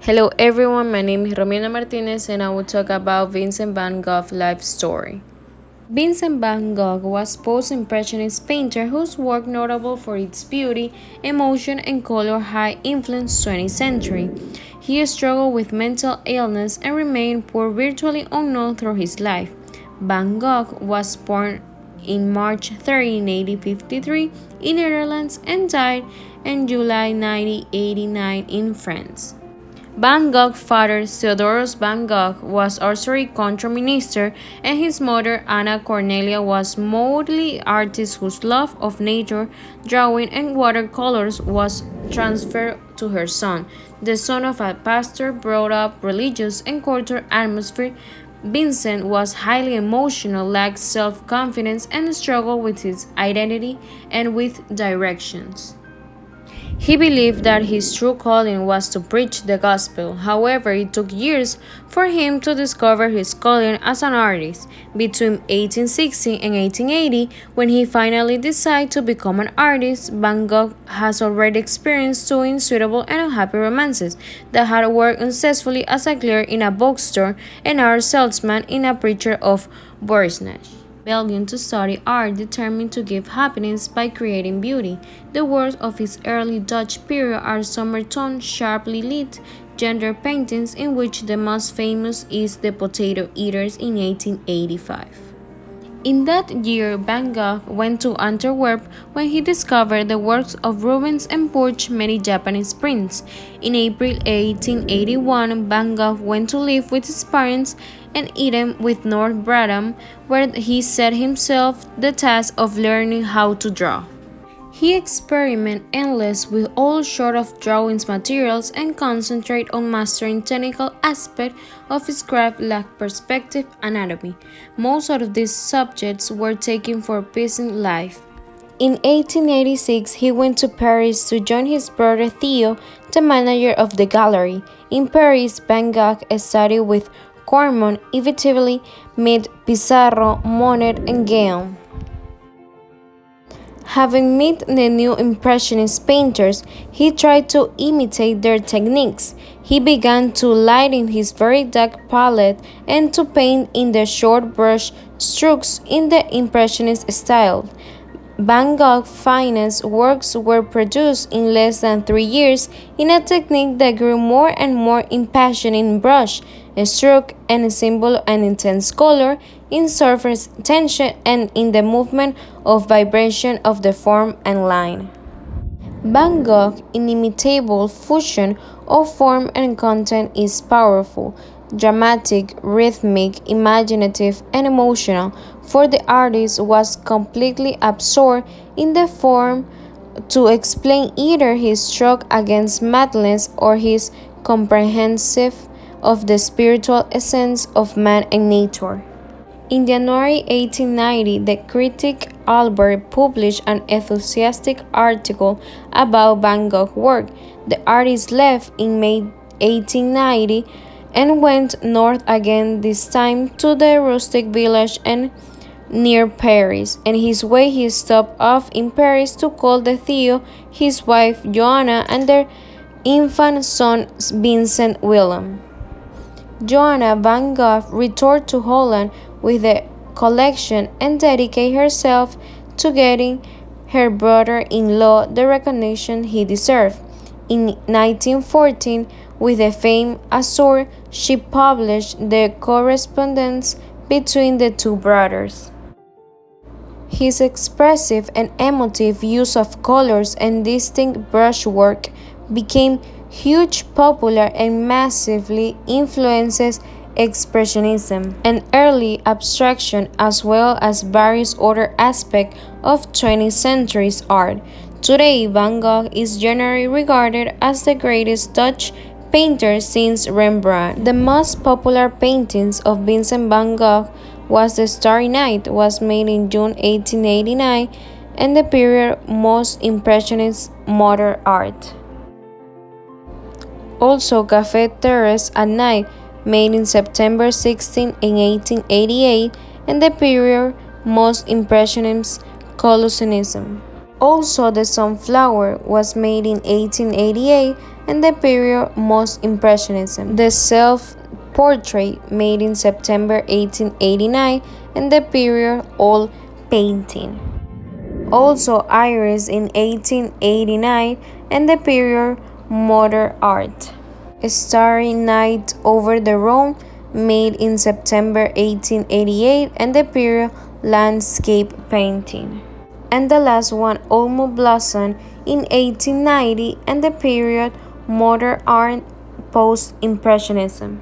Hello everyone, my name is Romina Martinez and I will talk about Vincent van Gogh's life story. Vincent van Gogh was a post-impressionist painter whose work notable for its beauty, emotion, and color high influence 20th century. He struggled with mental illness and remained poor virtually unknown through his life. Van Gogh was born in March 3, 1853 in Netherlands and died in July 1989 in France. Van Gogh's father, Theodorus van Gogh, was Austrian control minister, and his mother, Anna Cornelia, was mostly artist whose love of nature, drawing, and watercolors was transferred to her son. The son of a pastor brought up religious and cultural atmosphere, Vincent was highly emotional, lacked self-confidence, and struggled with his identity and with directions. He believed that his true calling was to preach the gospel. However, it took years for him to discover his calling as an artist. Between 1860 and 1880, when he finally decided to become an artist, Van Gogh has already experienced two unsuitable and unhappy romances that had worked unsuccessfully as a clerk in a bookstore and art salesman in a preacher of Borisnach. Belgium to study art, determined to give happiness by creating beauty. The works of his early Dutch period are summer-toned, sharply lit, gender paintings, in which the most famous is The Potato Eaters in 1885. In that year, Van Gogh went to Antwerp when he discovered the works of Rubens and purchased many Japanese prints. In April 1881, Van Gogh went to live with his parents in Eden with North Brabant, where he set himself the task of learning how to draw. He experimented endless with all sorts of drawings materials and concentrated on mastering technical aspects of his craft like perspective anatomy. Most of these subjects were taken for peasant life. In 1886, he went to Paris to join his brother Theo, the manager of the gallery. In Paris, Van Gogh studied with Cormon, eventually met Pissarro, Monet, and Gogh. Having met the new Impressionist painters, he tried to imitate their techniques. He began to lighten his very dark palette and to paint in the short brush strokes in the Impressionist style. Van Gogh's finest works were produced in less than 3 years in a technique that grew more and more impassioned in brush, stroke, and symbol and intense color, in surface tension, and in the movement of vibration of the form and line. Van Gogh's inimitable fusion of form and content is powerful, dramatic, rhythmic, imaginative, and emotional, for the artist was completely absorbed in the form to explain either his stroke against madness or his comprehensive of the spiritual essence of man and nature. In January 1890, the critic Albert published an enthusiastic article about Van Gogh's work. The artist left in May 1890 and went north again, this time to the rustic village and near Paris. On his way he stopped off in Paris to call the Theo, his wife Joanna, and their infant son Vincent Willem. Joanna Van Gogh returned to Holland with the collection and dedicated herself to getting her brother-in-law the recognition he deserved. In 1914, with the famed Azure, she published the correspondence between the two brothers. His expressive and emotive use of colors and distinct brushwork became hugely popular and massively influences Expressionism and early abstraction, as well as various other aspects of 20th century's art. Today, Van Gogh is generally regarded as the greatest Dutch painter since Rembrandt. The most popular paintings of Vincent van Gogh was The Starry Night, was made in June 1889, and the period most impressionist modern art. Also, Café Terrace at Night, made in September 16 in 1888, and the period most impressionist Colossianism. Also, The Sunflower was made in 1888, and the period Most Impressionism. The Self-Portrait made in September 1889 and the period Oil Painting. Also Iris in 1889 and the period Modern Art. Starry Night Over the Rhone made in September 1888 and the period Landscape Painting. And the last one, Olmo Blossom in 1890 and the period Modern Art Post-Impressionism.